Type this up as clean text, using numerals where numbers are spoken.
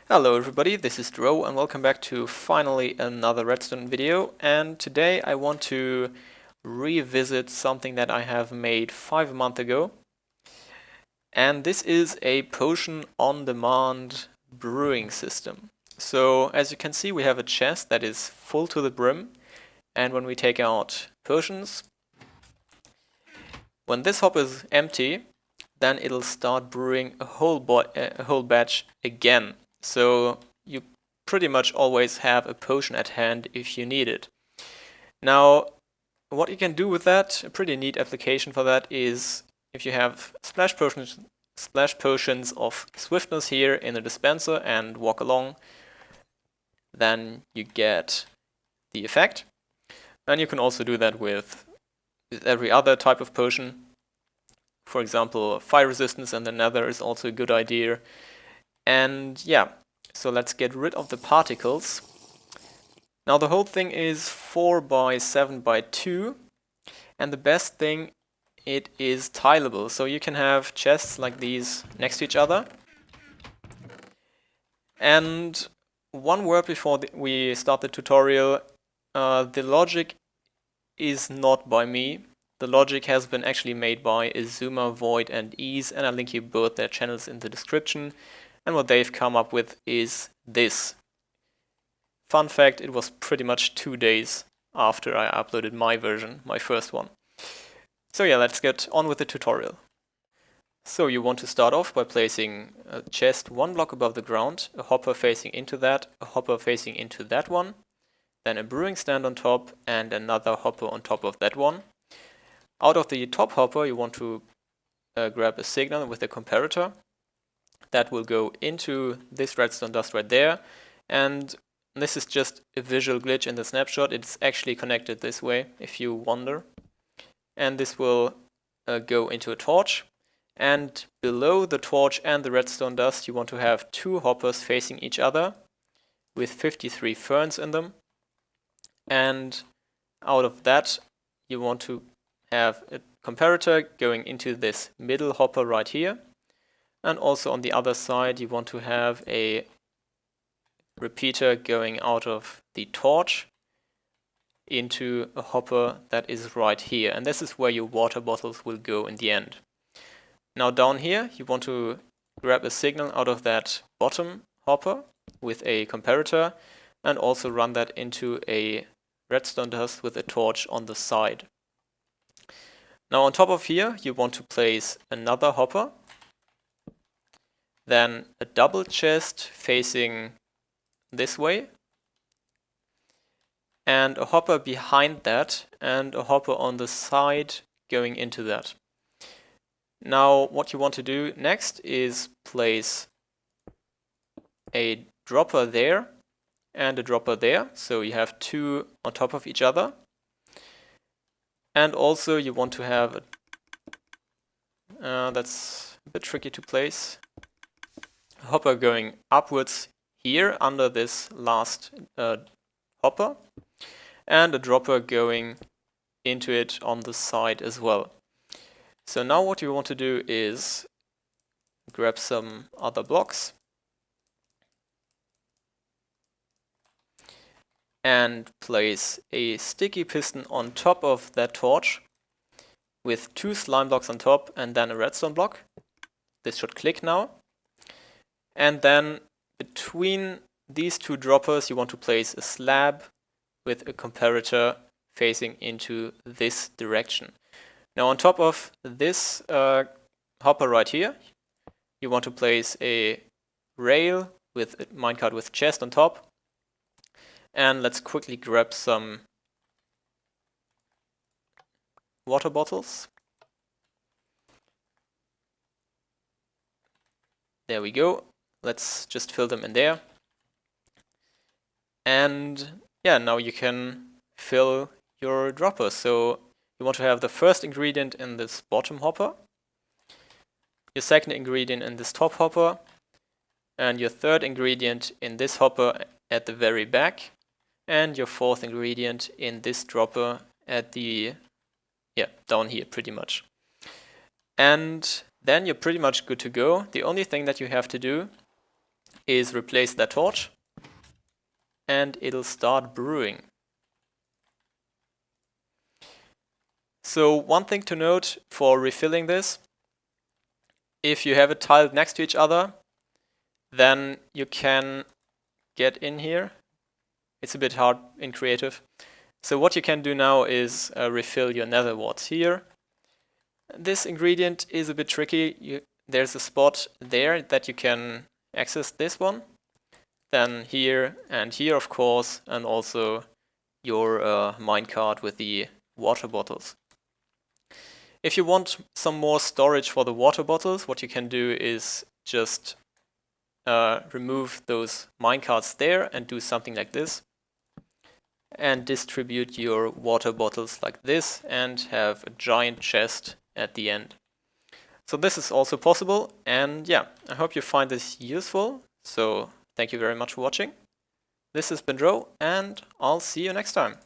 Hello everybody, this is Dro and welcome back to finally another redstone video, and today I want to revisit something that I have made 5 months ago, and this is a potion on demand brewing system. So as you can see, we have a chest that is full to the brim, and when we take out potions, when this hopper is empty, then it'll start brewing a whole batch again. So you pretty much always have a potion at hand if you need it. Now, what you can do with that, a pretty neat application for that is if you have splash potions of swiftness here in a dispenser and walk along, then you get the effect. And you can also do that with every other type of potion. For example, fire resistance and the nether is also a good idea. And yeah, so let's get rid of the particles. Now the whole thing is 4 by 7 by 2, and the best thing, it is tileable. So you can have chests like these next to each other. And one word before we start the tutorial, the logic is not by me. The logic has been actually made by Azuma, Void and Ease, and I'll link you both their channels in the description. And what they've come up with is this. Fun fact, it was pretty much 2 days after I uploaded my version, my first one. So yeah, let's get on with the tutorial. So you want to start off by placing a chest 1 block above the ground, a hopper facing into that, a hopper facing into that one, then a brewing stand on top and another hopper on top of that one. Out of the top hopper you want to grab a signal with a comparator. That will go into this redstone dust right there, and this is just a visual glitch in the snapshot. It's actually connected this way if you wonder. And this will go into a torch, and below the torch and the redstone dust you want to have 2 hoppers facing each other with 53 ferns in them, and out of that you want to have a comparator going into this middle hopper right here, and also on the other side you want to have a repeater going out of the torch into a hopper that is right here, and this is where your water bottles will go in the end. Now down here you want to grab a signal out of that bottom hopper with a comparator and also run that into a redstone dust with a torch on the side. Now on top of here you want to place another hopper, then a double chest facing this way, and a hopper behind that, and a hopper on the side going into that. Now what you want to do next is place a dropper there and a dropper there, so you have 2 on top of each other. And also you want to have that's a bit tricky to place, a hopper going upwards here under this last hopper, and a dropper going into it on the side as well. So now what you want to do is grab some other blocks and place a sticky piston on top of that torch with 2 slime blocks on top and then a redstone block. This should click now. And then between these 2 droppers you want to place a slab with a comparator facing into this direction. Now on top of this hopper right here you want to place a rail with a minecart with chest on top. And let's quickly grab some water bottles. There we go. Let's just fill them in there. And yeah, now you can fill your dropper. So you want to have the first ingredient in this bottom hopper, your second ingredient in this top hopper, and your third ingredient in this hopper at the very back, and your fourth ingredient in this dropper at the, down here pretty much. And then you're pretty much good to go. The only thing that you have to do is replace that torch and it'll start brewing. So one thing to note for refilling this, if you have it tiled next to each other, then you can get in here. It's a bit hard in creative. So what you can do now is refill your nether warts here. This ingredient is a bit tricky. There's a spot there that you can access this one. Then here and here, of course, and also your minecart with the water bottles. If you want some more storage for the water bottles, what you can do is just remove those minecarts there and do something like this. And distribute your water bottles like this and have a giant chest at the end. So this is also possible, and yeah, I hope you find this useful. So thank you very much for watching. This has been Dro, and I'll see you next time.